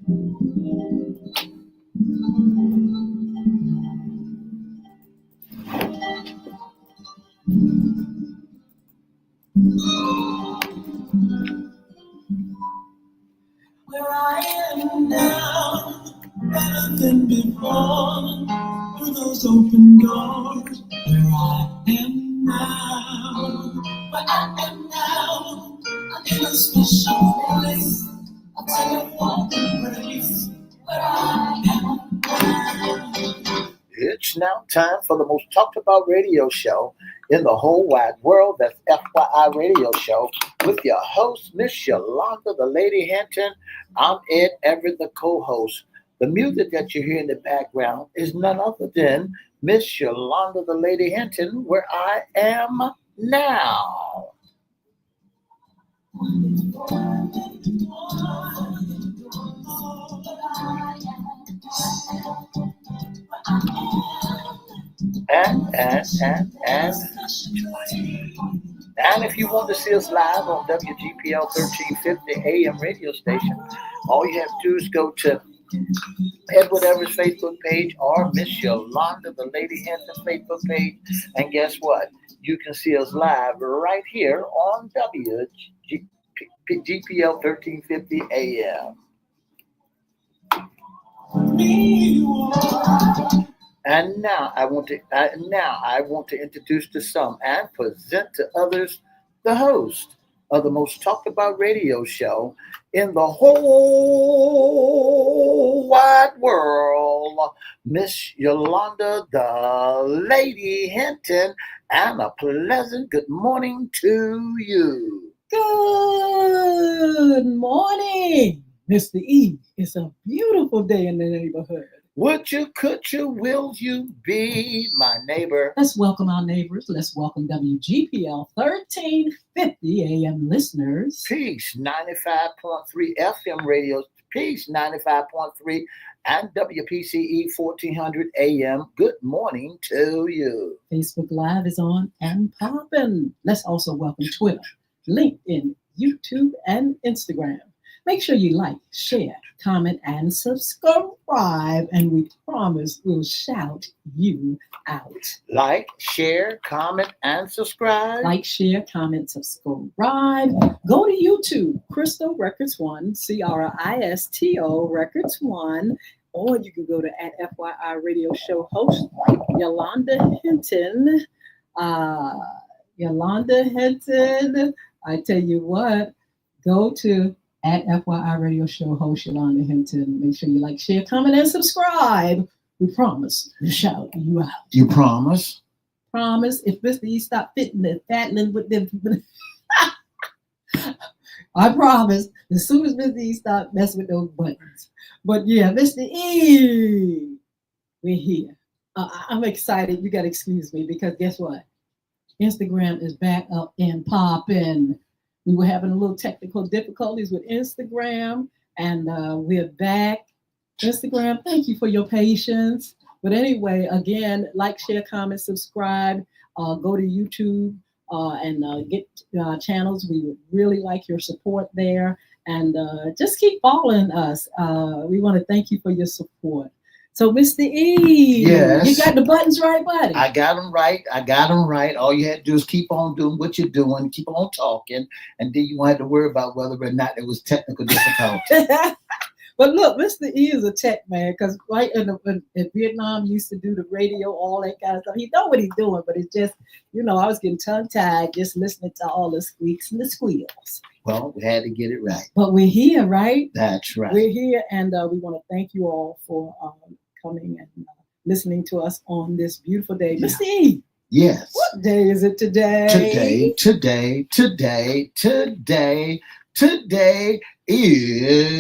Where I am now, better than before, through those open doors. Where I am now, where I am now, I'm in a special place. I'll tell you what embrace. Where I am now. It's now time for the most talked about radio show in the whole wide world. That's FYI Radio Show with your host, Miss Yolanda, the Lady Hinton. I'm Ed Everett, the co-host. The music that you hear in the background is none other than Miss Yolanda, the Lady Hinton, where I am now. And if you want to see us live on WGPL 1350 AM radio station, all you have to do is go to Edward Everett's Facebook page or Miss Yolanda, the Lady Hinton Facebook page. And guess what? You can see us live right here on WGPL 1350 AM. And now I want to introduce to some and present to others the host of the most talked about radio show in the whole wide world, Miss Yolanda, the Lady Hinton, and a pleasant good morning to you. Good morning, Mr. E. It's a beautiful day in the neighborhood. Would you, could you, will you be my neighbor? Let's welcome our neighbors. Let's welcome WGPL 1350 AM listeners. Peace 95.3 FM radio. Peace 95.3 and WPCE 1400 AM. Good morning to you. Facebook Live is on and popping. Let's also welcome Twitter, LinkedIn, YouTube, and Instagram. Make sure you like, share, comment, and subscribe, and we promise we'll shout you out. Like, share, comment, and subscribe. Like, share, comment, subscribe. Go to YouTube, Crystal Records 1, CRISTO Records 1, or you can go to @FYI Radio Show host Yolanda Hinton. Yolanda Hinton, I tell you what, go to @FYI Radio Show host Yolanda Hinton. Make sure you like, share, comment, and subscribe. We promise to shout you out. You promise? Promise. If Mr. E stop fitting and fattening with them, I promise. As soon as Mr. E stop messing with those buttons. But yeah, Mr. E, we're here. I'm excited. You got to excuse me because guess what? Instagram is back up and popping. We were having a little technical difficulties with Instagram, and we're back. Instagram, thank you for your patience. But anyway, again, like, share, comment, subscribe. Go to YouTube and get channels. We would really like your support there. And just keep following us. We want to thank you for your support. So, Mr. E, yes, you got the buttons right, buddy? I got them right. All you had to do is keep on doing what you're doing, keep on talking, and then you won't have to worry about whether or not it was technical difficulty. But look, Mr. E is a tech man because right in Vietnam, he used to do the radio, all that kind of stuff. He know what he's doing, but it's just, I was getting tongue-tied just listening to all the squeaks and the squeals. Well, we had to get it right. But we're here, right? That's right. We're here, and we want to thank you all for coming and listening to us on this beautiful day. Yeah. Mr. E. Yes. What day is it today? Today is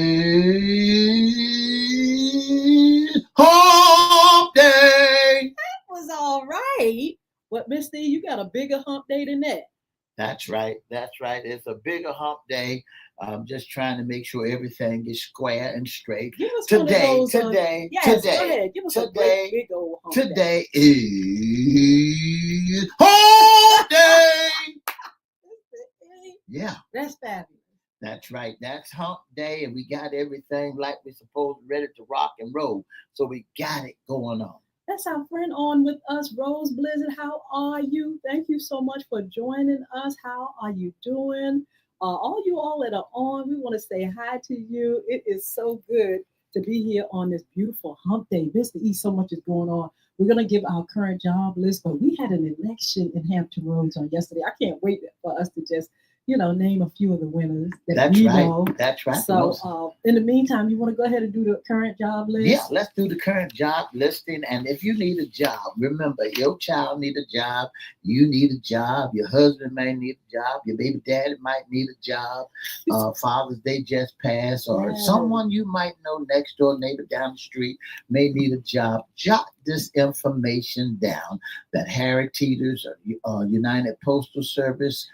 hump day. That was all right. But Mr. E, you got a bigger hump day than that. That's right. It's a bigger hump day. I'm just trying to make sure everything is square and straight. Today is hump day. Yeah. That's fabulous. That's right. That's hump day, and we got everything like we're supposed, ready to rock and roll. So we got it going on. That's our friend on with us, Rose Blizzard. How are you? Thank you so much for joining us. How are you doing? All you all that are on, we want to say hi to you. It is so good to be here on this beautiful hump day. Mr. E, so much is going on. We're going to give our current job list, but we had an election in Hampton Roads on yesterday. I can't wait for us to just, name a few of the winners that That's we right. know. That's right. So, in the meantime, you want to go ahead and do the current job list? Yeah, let's do the current job listing. And if you need a job, remember your child need a job, you need a job, your husband may need a job, your baby daddy might need a job, Father's Day just passed, or someone you might know next door, neighbor down the street may need a job. Jot this information down that Harry Teeter's, United Postal Service,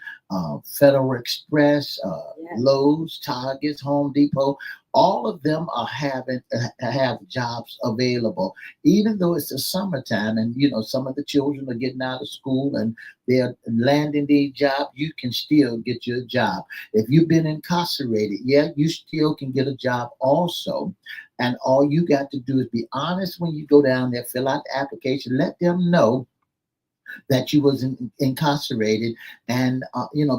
Federal Express, Lowe's, Targets, Home Depot, all of them are have jobs available, even though it's the summertime and some of the children are getting out of school and they're landing these jobs. You can still get your job. If you've been incarcerated, you still can get a job also. And all you got to do is be honest when you go down there, fill out the application, let them know that you was incarcerated, and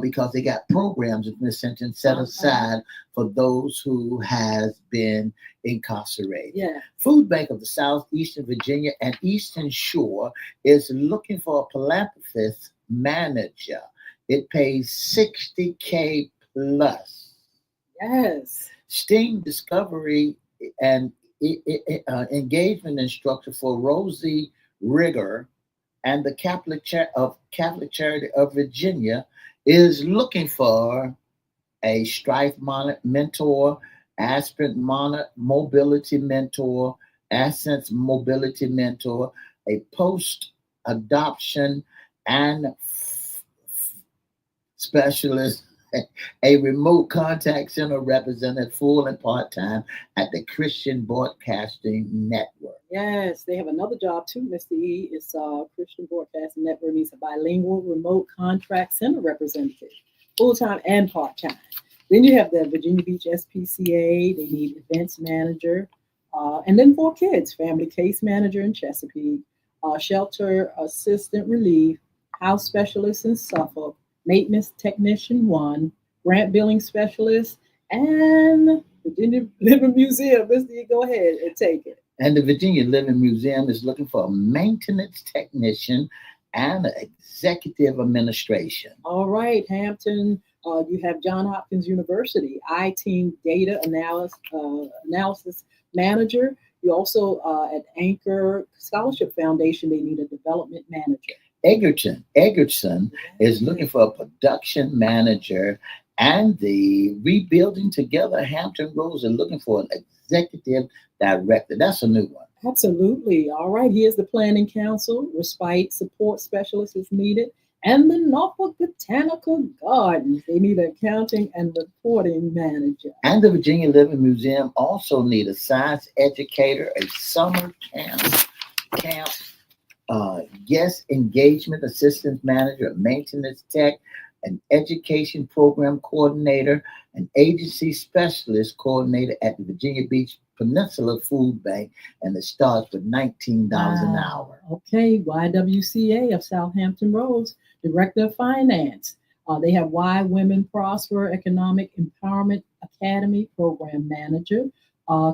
because they got programs in this sentence set aside for those who has been incarcerated. Food Bank of the Southeastern Virginia and Eastern Shore is looking for a philanthropist manager. It pays $60K plus. STEAM Discovery and engagement instructor for Rosie Rigger and the Catholic Charity of Virginia is looking for a Strife mentor, Aspirant mobility mentor, Ascent mobility mentor, a post-adoption and specialist, a remote contact center representative, full and part-time at the Christian Broadcasting Network. Yes, they have another job too, Mr. E. It's Christian Broadcasting Network needs a bilingual remote contract center representative, full-time and part-time. Then you have the Virginia Beach SPCA. They need events manager. And then for kids, family case manager in Chesapeake, shelter assistant relief, house specialist in Suffolk, maintenance technician 1, grant billing specialist, and Virginia Living Museum. Mr. E, go ahead and take it. And the Virginia Living Museum is looking for a maintenance technician and executive administration. All right, Hampton, you have Johns Hopkins University, IT data analysis manager. You also at Anchor Scholarship Foundation, they need a development manager. Egerton is looking for a production manager, and the Rebuilding Together Hampton Roads are looking for an executive director. That's a new one. Absolutely. All right. Here's the Planning Council. Respite support specialist is needed. And the Norfolk Botanical Gardens. They need an accounting and reporting manager. And the Virginia Living Museum also need a science educator, a summer camp guest engagement assistant manager, a maintenance tech, an education program coordinator, an agency specialist coordinator at the Virginia Beach Peninsula Food Bank, and it starts with $19 an hour. Okay, YWCA of Southampton Roads, Director of Finance. They have Why Women Prosper Economic Empowerment Academy Program Manager.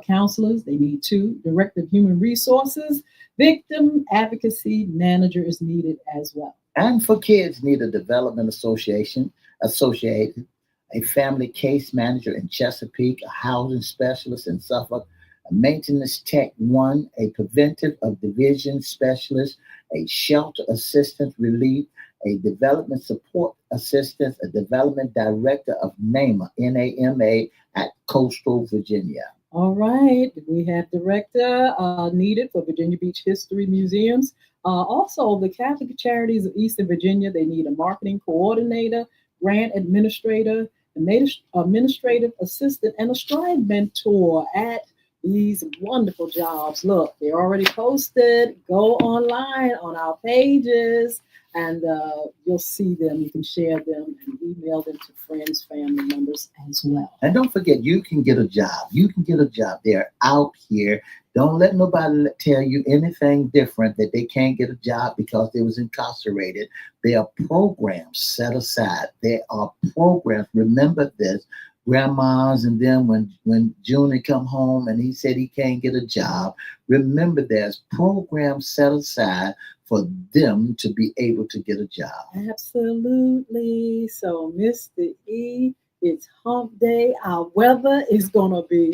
Counselors, they need 2. Director of Human Resources. Victim Advocacy Manager is needed as well. And for kids, need a development associated, a family case manager in Chesapeake, a housing specialist in Suffolk, a maintenance tech 1, a preventive of division specialist, a shelter assistant relief, a development support assistant, a development director of NAMA, N-A-M-A, at Coastal Virginia. All right, we have director needed for Virginia Beach History Museums. Also, the Catholic Charities of Eastern Virginia, they need a marketing coordinator, grant administrator, administrative assistant, and a stride mentor at these wonderful jobs. Look, they're already posted. Go online on our pages. and you'll see them. You can share them and email them to friends, family members as well. And don't forget, you can get a job. You can get a job. They're out here. Don't let nobody tell you anything different that they can't get a job because they was incarcerated. There are programs set aside. There are programs. Remember this. Grandmas and then when Junior come home and he said he can't get a job, remember there's programs set aside for them to be able to get a job. Absolutely. So, Mr. E, it's hump day. Our weather is going to be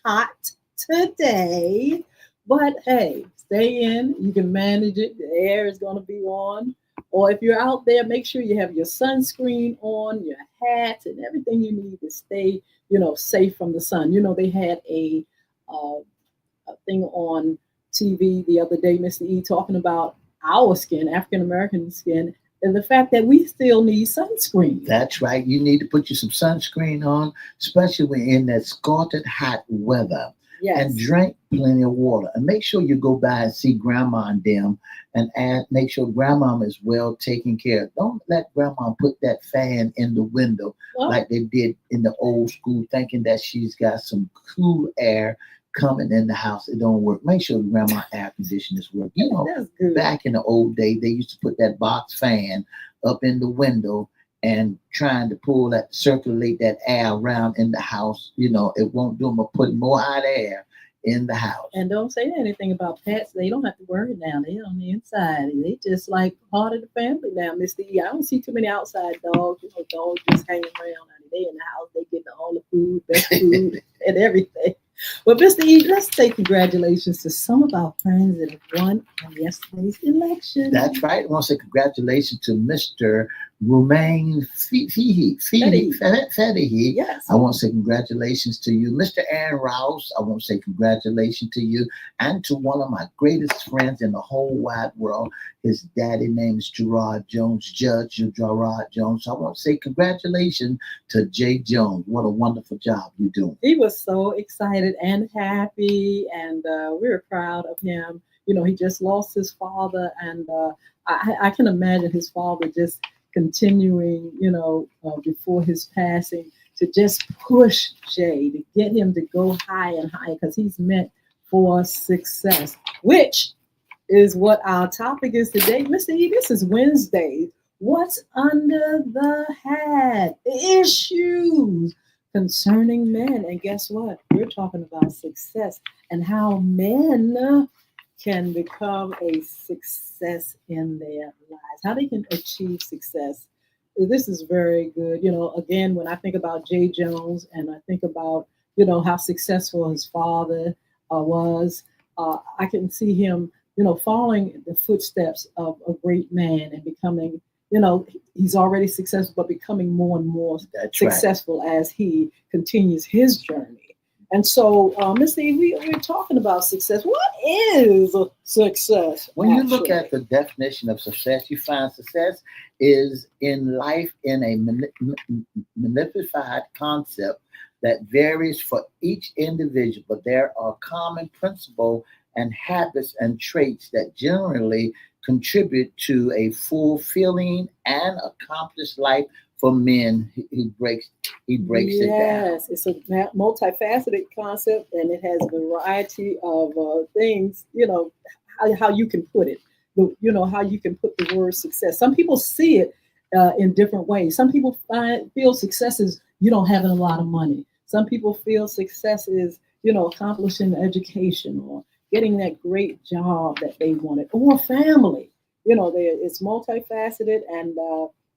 hot today. But hey, stay in. You can manage it. The air is going to be on. Or if you're out there, make sure you have your sunscreen on, your hat, and everything you need to stay, safe from the sun. They had a thing on TV the other day, Mr. E, talking about our skin, African American skin, and the fact that we still need sunscreen. That's right. You need to put you some sunscreen on, especially when in that scalded hot weather. Yes. And drink plenty of water. And make sure you go by and see grandma and them and make sure grandma is well taken care of. Don't let grandma put that fan in the window like they did in the old school, thinking that she's got some cool air coming in the house. It don't work. Make sure grandma air conditioners work. That's good. Back in the old day, they used to put that box fan up in the window and trying to circulate that air around in the house. It won't do them but put more hot air in the house. And don't say anything about pets. They don't have to worry now. They're on the inside. They just like part of the family now, Mr. E. I don't see too many outside dogs. Dogs just hanging around. They in the house. They getting all the food, best food, and everything. Well, Mr. E, let's say congratulations to some of our friends that have won on yesterday's election. That's right. I want to say congratulations to Mr. Romain Fedihi. Yes. I want to say congratulations to you. Mr. Aaron Rouse, I want to say congratulations to you and to one of my greatest friends in the whole wide world. His daddy name is Gerard Jones, Judge Gerard Jones. So I want to say congratulations to Jay Jones. What a wonderful job you're doing. He was so excited and happy, and we were proud of him. He just lost his father, and I can imagine his father just continuing, before his passing, to just push Jay, to get him to go high and high, because he's meant for success, which is what our topic is today. Mr. E, this is Wednesday. What's under the hat? Issues concerning men. And guess what? We're talking about success and how men can become a success in their lives, how they can achieve success. This is very good. Again, when I think about Jay Jones and I think about, how successful his father was, I can see him, following the footsteps of a great man and becoming, he's already successful, but becoming more and more successful as he continues his journey. And so, Mr. E, we're talking about success. What is success? When you look at the definition of success, you find success is in life in a magnified concept that varies for each individual, but there are common principles and habits and traits that generally contribute to a fulfilling and accomplished life for men. He breaks it down. Yes, it's a multifaceted concept, and it has a variety of things. How you can put it. How you can put the word success. Some people see it in different ways. Some people feel success is having a lot of money. Some people feel success is accomplishing education or getting that great job that they wanted, or family. It's multifaceted, and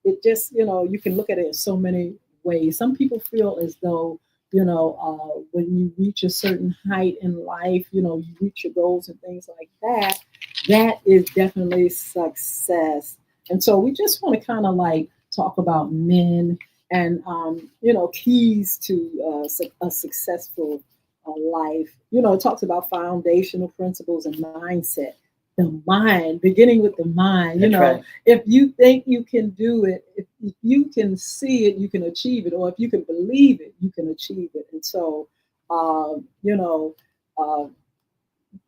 it just, you can look at it in so many ways. Some people feel as though, when you reach a certain height in life, you reach your goals and things like that, that is definitely success. And so we just want to kind of like talk about men and, keys to a successful life. It talks about foundational principles and mindset. The mind, beginning with the mind. Right. If you think you can do it, if you can see it, you can achieve it. Or if you can believe it, you can achieve it. And so,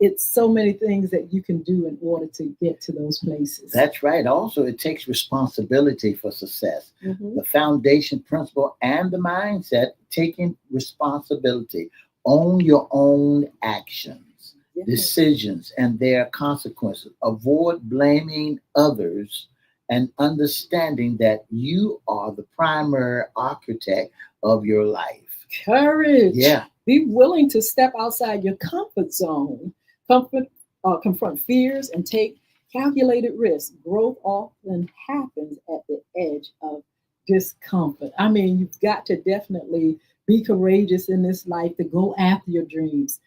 it's so many things that you can do in order to get to those places. That's right. Also, it takes responsibility for success. Mhm. The foundation principle and the mindset, taking responsibility. Own your own actions, Yes. decisions, and their consequences. Avoid blaming others and understanding that you are the primary architect of your life. Courage. Yeah, Be willing to step outside your comfort zone. Confront fears and take calculated risks. Growth often happens at the edge of discomfort. I mean, you've got to definitely be courageous in this life to go after your dreams.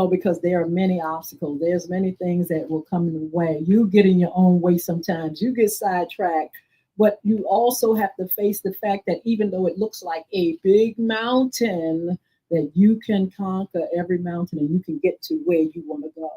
Because there are many obstacles. There's many things that will come in the way. You get in your own way sometimes. You get sidetracked, but you also have to face the fact that even though it looks like a big mountain, that you can conquer every mountain and you can get to where you want to go.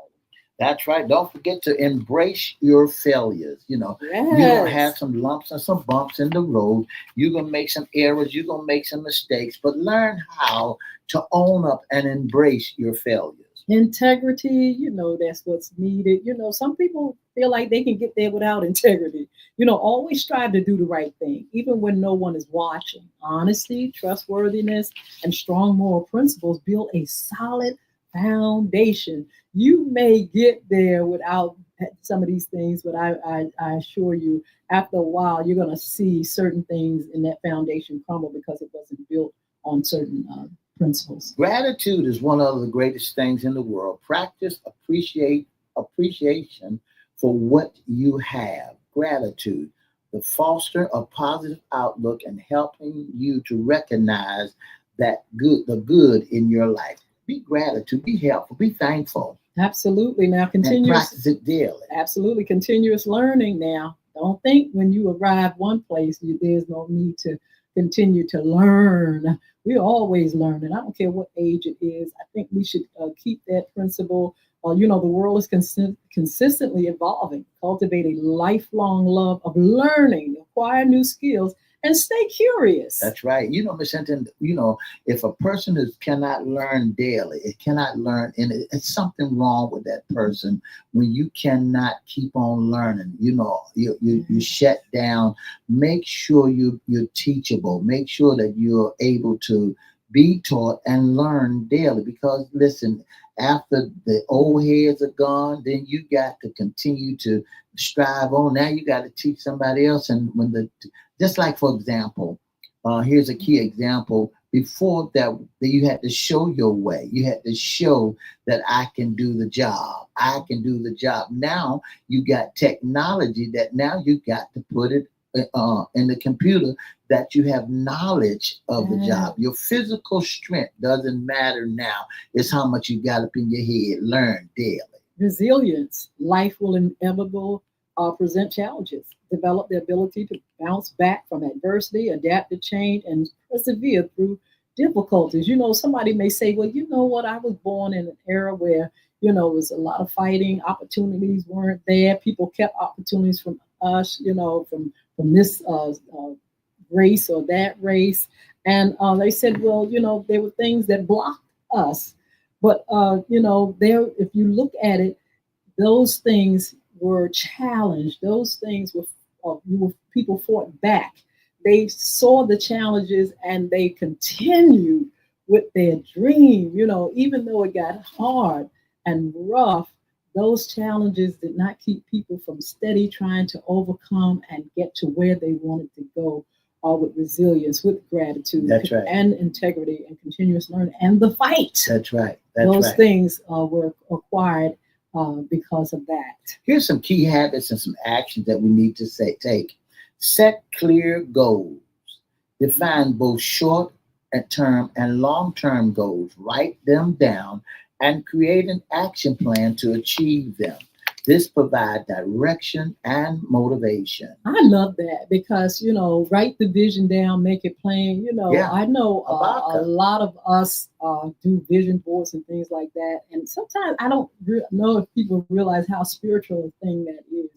that's right. Don't forget to embrace your failures. You're going to have Yes. some lumps and some bumps in the road. You're going to make some errors. You're going to make some mistakes, but learn how to own up and embrace your failures. Integrity, that's what's needed. Some people feel like they can get there without integrity. Always strive to do the right thing, even when no one is watching. Honesty, trustworthiness, and strong moral principles build a solid foundation. You may get there without some of these things, but I assure you, after a while, you're going to see certain things in that foundation crumble because it wasn't built on certain principles. Gratitude is one of the greatest things in the world. Practice appreciation for what you have. Gratitude, the foster a positive outlook and helping you to recognize the good in your life. Be gratitude, be helpful, be thankful, Absolutely. Now, and continuous, practice it daily. absolutely continuous learning. Now, don't think when you arrive one place, there's no need to continue to learn. We're always learning. I don't care what age it is. I think we should keep that principle. The world is consistently evolving. Cultivate a lifelong love of learning, acquire new skills, and stay curious. That's right. Miss Hinton, if a person cannot learn daily, it cannot learn, and it's something wrong with that person when you cannot keep on learning. You shut down. Make sure you're teachable. Make sure that you're able to be taught and learn daily. Because listen, after the old heads are gone, then you got to continue to strive on. Now you got to teach somebody else, and just like for example, here's a key example. Before that you had to show your way. You had to show that I can do the job. I can do the job. Now you got technology that now you got to put it in the computer that you have knowledge of the Yeah. job. Your physical strength doesn't matter now. It's how much you got up in your head. Learn daily. Resilience. Life will inevitably present challenges. Develop the ability to bounce back from adversity, adapt to change, and persevere through difficulties. Somebody may say, well, you know what? I was born in an era where, it was a lot of fighting, opportunities weren't there. People kept opportunities from us, from this race or that race. And they said, well, there were things that blocked us. But, there, if you look at it, those things were challenged. Those things people fought back. They saw the challenges and they continued with their dream. Even though it got hard and rough, those challenges did not keep people from steady trying to overcome and get to where they wanted to go. With resilience, with gratitude, That's right. and integrity, and continuous learning, and the fight. That's right. That's Those right. things were acquired because of that. Here's some key habits and some actions that we need to take. Set clear goals. Define both short term and long term goals. Write them down and create an action plan to achieve them. This provides direction and motivation. I love that because, write the vision down, make it plain. Yeah, I know about a that. lot of us do vision boards and things like that. And sometimes I don't know if people realize how spiritual a thing that is.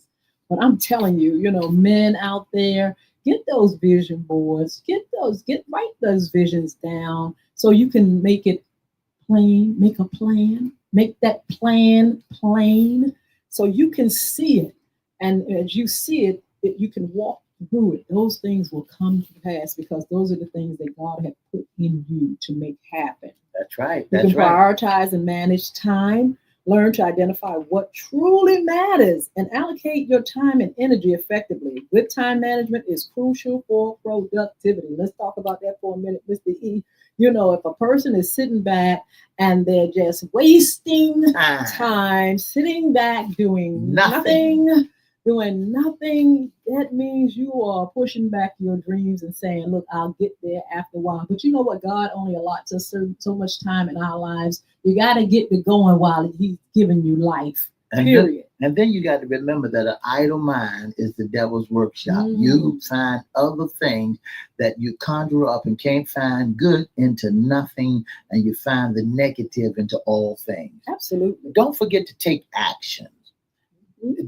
But I'm telling you, men out there, get those vision boards, write those visions down so you can make it plain, make a plan, Make that plan plain so you can see it. And as you see it, you can walk through it. Those things will come to pass because those are the things that God has put in you to make happen. That's right. You That's can right. prioritize and manage time, learn to identify what truly matters, and allocate your time and energy effectively. Good time management is crucial for productivity. Let's talk about that for a minute, Mr. E. If a person is sitting back and they're just wasting time, sitting back doing Nothing. doing nothing, that means you are pushing back your dreams and saying, look, I'll get there after a while. But you know what? God only allots us so much time in our lives. You got to get it going while He's giving you life, period. And then you got to remember that an idle mind is the devil's workshop. You find other things that you conjure up and can't find good into nothing, and you find the negative into all things. Absolutely. Don't forget to take action.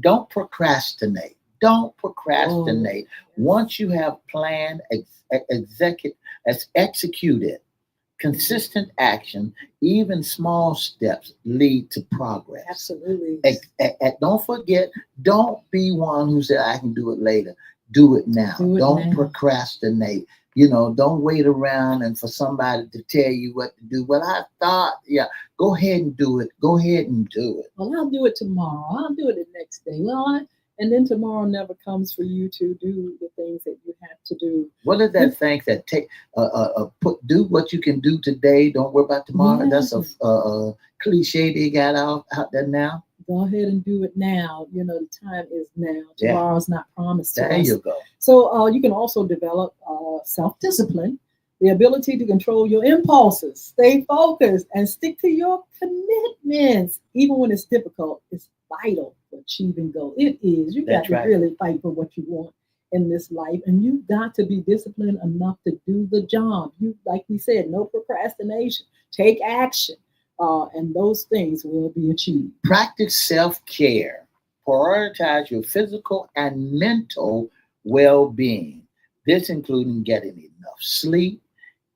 Don't procrastinate. Don't procrastinate. Once you have planned, executed, consistent action, even small steps lead to progress. Absolutely. Don't forget, don't be one who said, I can do it later. Do it now. Don't procrastinate. Don't wait around and for somebody to tell you what to do. Well, I thought, go ahead and do it. Go ahead and do it. Well, I'll do it tomorrow. I'll do it the next day. And then tomorrow never comes for you to do the things that you have to do. What is that thing that do what you can do today? Don't worry about tomorrow. That's a cliche they got out there now. Go ahead and do it now. The time is now. Tomorrow's not promised to us. There you go. So you can also develop self-discipline, the ability to control your impulses, stay focused, and stick to your commitments. Even when it's difficult, it's vital for achieving goals. It is. You got to really fight for what you want in this life, and you've got to be disciplined enough to do the job. Like we said, no procrastination. Take action. And those things will be achieved. Practice self-care. Prioritize your physical and mental well-being. This including getting enough sleep,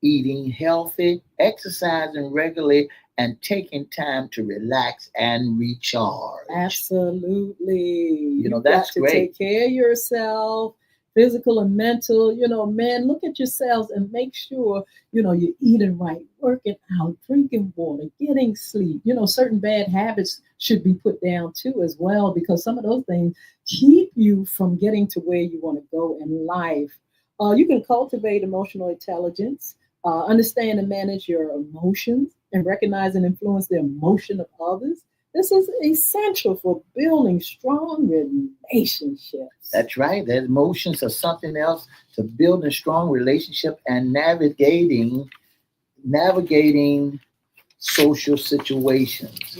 eating healthy, exercising regularly, and taking time to relax and recharge. Absolutely. That's great. Take care of yourself, physical and mental. Man, look at yourselves and make sure, you're eating right, working out, drinking water, getting sleep. Certain bad habits should be put down too as well, because some of those things keep you from getting to where you want to go in life. You can cultivate emotional intelligence, understand and manage your emotions, and recognize and influence the emotion of others. This is essential for building strong relationships. That's right. The emotions are something else to building strong relationship and navigating social situations.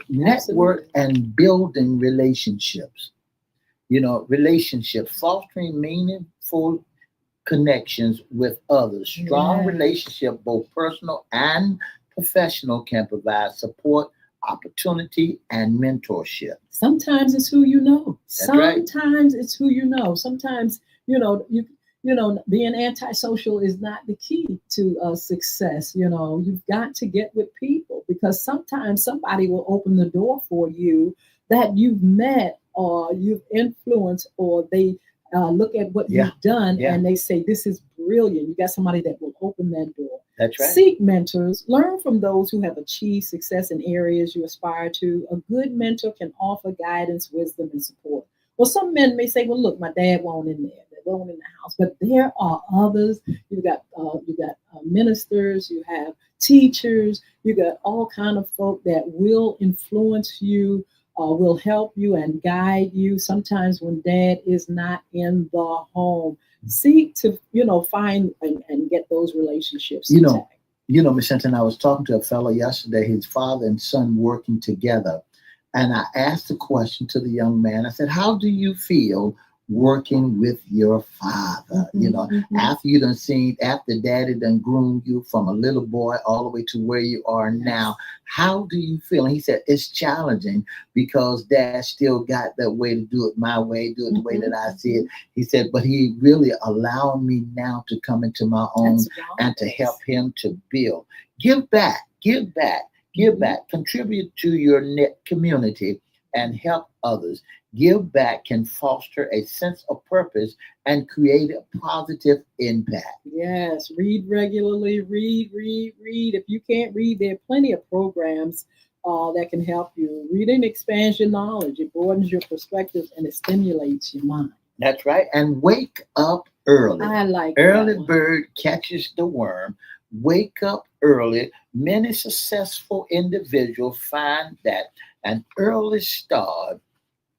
Network and building relationships. Fostering meaningful connections with others. Strong relationship, both personal and professional, can provide support, opportunity, and mentorship. Sometimes it's who you know. Sometimes it's who you know. Sometimes, being antisocial is not the key to success. You've got to get with people, because sometimes somebody will open the door for you that you've met or you've influenced, or they look at what you've done and they say, this is brilliant. You got somebody that will open that door. That's right. Seek mentors. Learn from those who have achieved success in areas you aspire to. A good mentor can offer guidance, wisdom, and support. Well, some men may say, well, look, my dad won't in there. They won't in the house. But there are others. You got ministers. You have teachers. You got all kind of folk that will influence you, will help you and guide you. Sometimes when dad is not in the home, seek to, find and get those relationships intact. Miss Hinton, I was talking to a fellow yesterday, his father and son working together. And I asked the question to the young man. I said, how do you feel working with your father? After daddy done groomed you from a little boy all the way to where you are now, how do you feel? And he said, it's challenging because dad still got that way to do it my way, do it the way that I see it. He said, but he really allowed me now to come into my own and to help him to build. Give back. Give back, contribute to your net community, and help others. Give back can foster a sense of purpose and create a positive impact. Yes, read regularly, read, read, read. If you can't read, there are plenty of programs that can help you. Reading expands your knowledge, it broadens your perspectives, and it stimulates your mind. That's right. And wake up early. I like that Early one. bird catches the worm. Wake up early. Many successful individuals find that an early start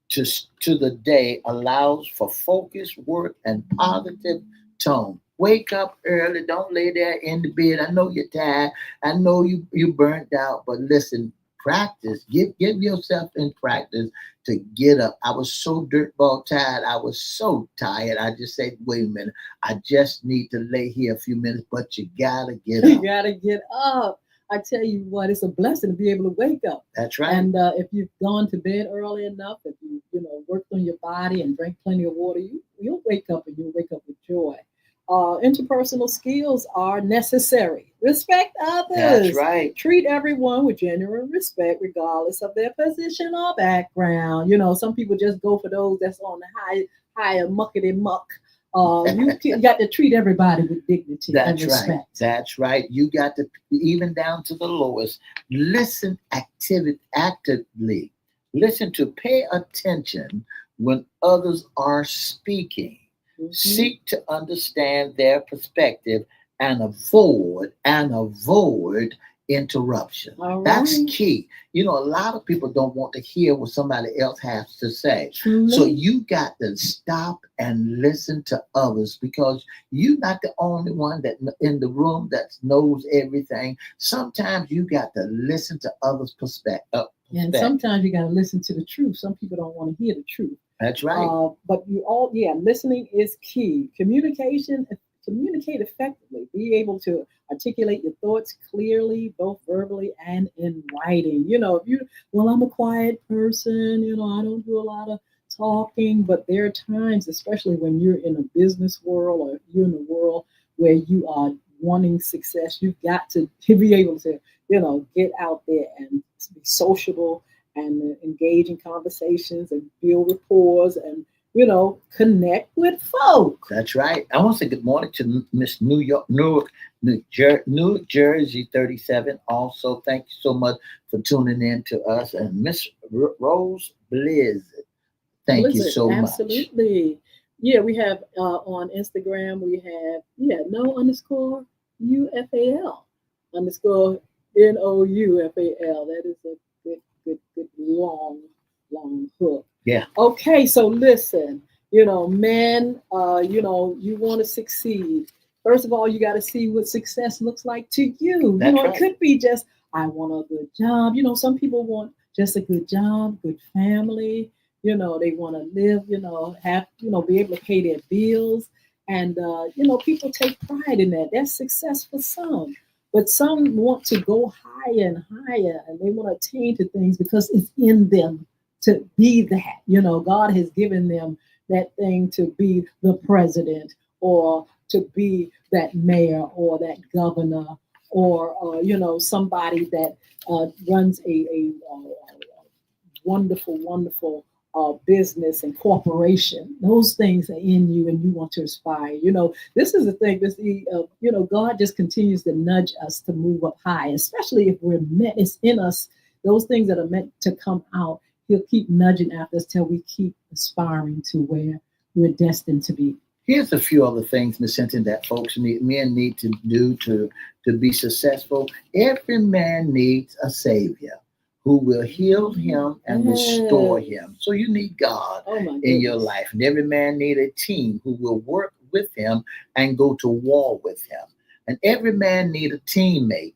to the day allows for focused work and positive tone. Wake up early. Don't lay there in the bed. I know you're tired. I know you burnt out. But listen, practice. Give yourself in practice to get up. I was so dirtball tired. I was so tired. I just said, wait a minute. I just need to lay here a few minutes. But you gotta get You up. gotta get up. I tell you what, it's a blessing to be able to wake up. That's right. And if you've gone to bed early enough, if you worked on your body and drank plenty of water, you'll wake up and you'll wake up with joy. Interpersonal skills are necessary. Respect That's others. right. Treat everyone with genuine respect, regardless of their position or background. Some people just go for those that's on the higher muckety muck. You got to treat everybody with dignity and That's right. respect. That's right. You got to, even down to the lowest. Listen actively. Listen to pay attention when others are speaking. Mhm. Seek to understand their perspective and avoid interruption. All That's right. key. A lot of people don't want to hear what somebody else has to say. So Truly. you got to stop and listen to others because you're not the only one that in the room that knows everything. Sometimes you got to listen to others' And perspective. sometimes you got to listen to the truth. Some people don't want to hear the truth. That's right. But yeah, listening is key. Communicate effectively. Be able to articulate your thoughts clearly, both verbally and in writing. I'm a quiet person. I don't do a lot of talking, but there are times, especially when you're in a business world or you're in a world where you are wanting success, you've got to be able to, get out there and be sociable and engage in conversations and build rapport and connect with folks. That's right. I want to say good morning to Miss New Jersey 37. Also, thank you so much for tuning in to us. And Miss Rose Blizzard, thank you Blizzard, so much. absolutely. Yeah, we have on Instagram, we have, no underscore UFAL underscore NOUFAL. That is a good, long hook. Yeah, Okay, so listen, men, you want to succeed. First of all, you got to see what success looks like to you. that's It right. could be just, I want a good job. Some people want just a good job, good family. They want to live, have, be able to pay their bills. And, people take pride in that. That's success for some. But some want to go higher and higher and they want to attain to things because it's in them to be that. God has given them that thing to be the president or to be that mayor or that governor or, somebody that runs a wonderful business and corporation. Those things are in you and you want to aspire. This is the thing, God just continues to nudge us to move up high, especially if we're meant, it's in us, those things that are meant to come out. He'll keep nudging after us till we keep aspiring to where we're destined to be. Here's a few other things, Miss Hinton, that men need to do to be successful. Every man needs a savior who will heal him and restore Yes. him. So you need God Oh my in your goodness. life. And every man need a team who will work with him and go to war with him. And every man need a teammate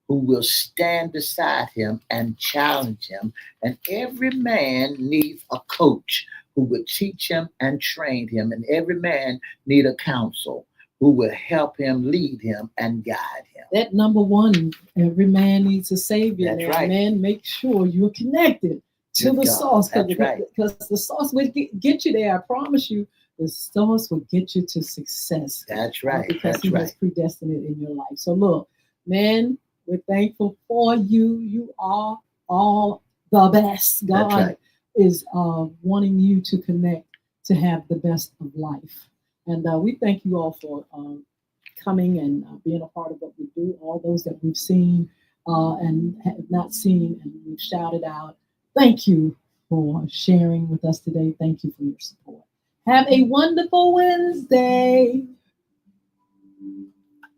who will stand beside him and challenge him. And every man needs a coach who will teach him and train him. And every man need a counsel who will help him, lead him, and guide him. That number one, every man needs a savior. That's Now, right. man, make sure you're connected to With the God. source That's right. because the source will get you there. I promise you, the source will get you to success That's right. because That's he has right. predestined it in your life. So look, man, We're thankful for you. You are all the best. That's God right. is wanting you to connect to have the best of life. And we thank you all for coming and being a part of what we do. All those that we've seen and have not seen and we've shouted out, thank you for sharing with us today. Thank you for your support. Have a wonderful Wednesday.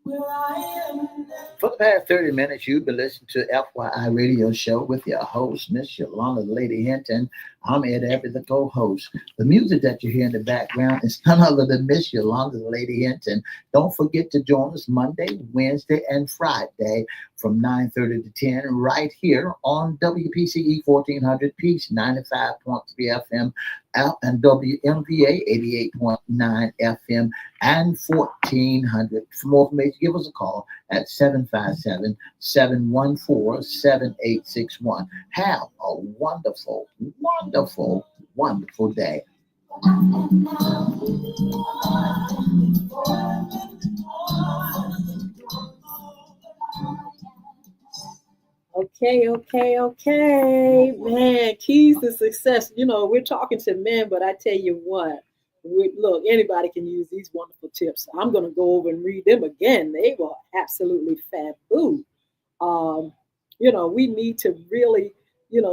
Where I am now. For the past 30 minutes, you've been listening to FYI Radio Show with your host, Miss Yolanda Lady Hinton. I'm Ed Everett, the co-host. The music that you hear in the background is none other than Miss Yolanda Lady Hinton. Don't forget to join us Monday, Wednesday, and Friday from 9:30 to 10 right here on WPCE 1400 Peace 95.3 FM and WMVA 88.9 FM and 1400. For more information, give us a call at 757-714-7861. Have a wonderful, wonderful, wonderful day. Okay. Man, keys to success. You know, we're talking to men, but I tell you what, look, anybody can use these wonderful tips. I'm going to go over and read them again. They were absolutely fabulous. Um, we need to really,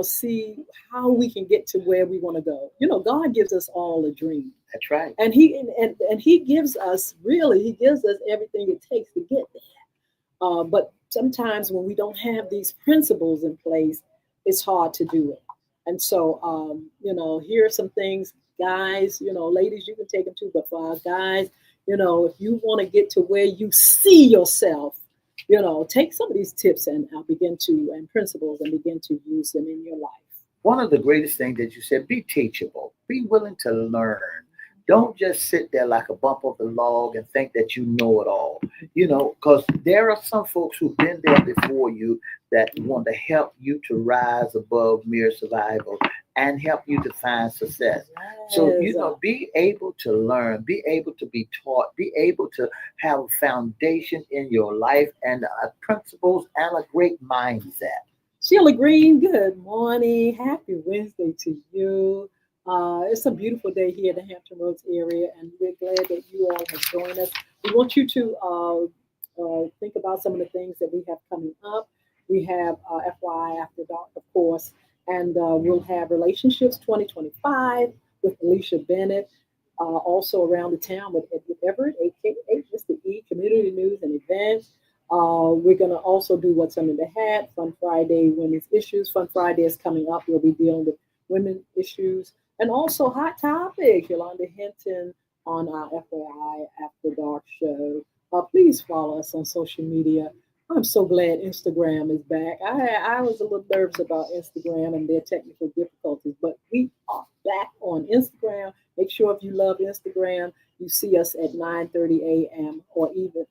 see how we can get to where we want to go. God gives us all a dream. That's right. And he gives us everything it takes to get there. But sometimes when we don't have these principles in place, it's hard to do it. And so, here are some things, guys, ladies, you can take them too, but for our guys, if you want to get to where you see yourself, take some of these tips and and principles and begin to use them in your life. One of the greatest things that you said, be teachable, be willing to learn. Don't just sit there like a bump of the log and think that you know it all, because there are some folks who've been there before you that want to help you to rise above mere survival and help you to find success. So, be able to learn, be able to be taught, be able to have a foundation in your life and principles and a great mindset. Sheila Green, good morning. Happy Wednesday to you. It's a beautiful day here in the Hampton Roads area, and we're glad that you all have joined us. We want you to think about some of the things that we have coming up. We have FYI After Dark, of course, and we'll have Relationships 2025 with Alicia Bennett. Also around the town with Edward Everett, aka Mr. E, Community News and Events. We're going to also do What's Under the Hat, Fun Friday, Women's Issues. Fun Friday is coming up. We'll be dealing with women's issues. And also Hot Topics, Yolanda Hinton on our FYI After Dark show. Please follow us on social media. I'm so glad Instagram is back. I was a little nervous about Instagram and their technical difficulties, but we are back on Instagram. Make sure if you love Instagram, you see us at 9:30 a.m. or even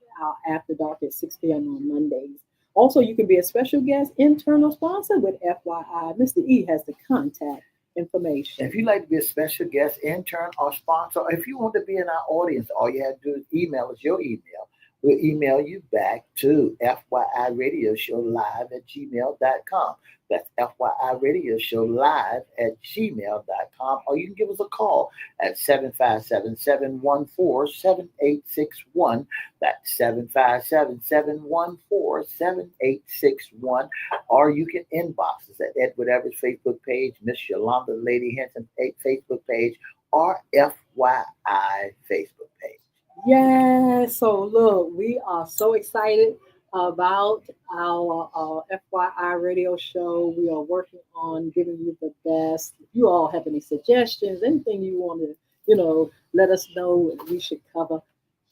After Dark at 6 p.m. on Mondays. Also, you can be a special guest, internal sponsor with FYI. Mr. E has the contact information. If you'd like to be a special guest, intern, or sponsor, or if you want to be in our audience, all you have to do is email us your email. We'll email you back to FYIRadiosHowLive@gmail.com. That's FYIRadiosHowLive@gmail.com. Or you can give us a call at 757-714-7861. That's 757-714-7861. Or you can inbox us at Edward Everett's Facebook page, Miss Yolanda Lady Hinton Facebook page, or FYI Facebook page. Yeah, so look, we are so excited about our FYI radio show. We are working on giving you the best. If you all have any suggestions, anything you want to, let us know we should cover,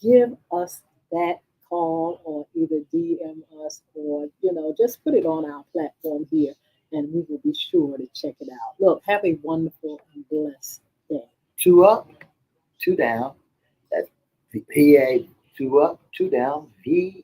give us that call or either DM us or, just put it on our platform here and we will be sure to check it out. Look, have a wonderful and blessed day. 2 up, 2 down. That's PA, 2 up, 2 down, VA.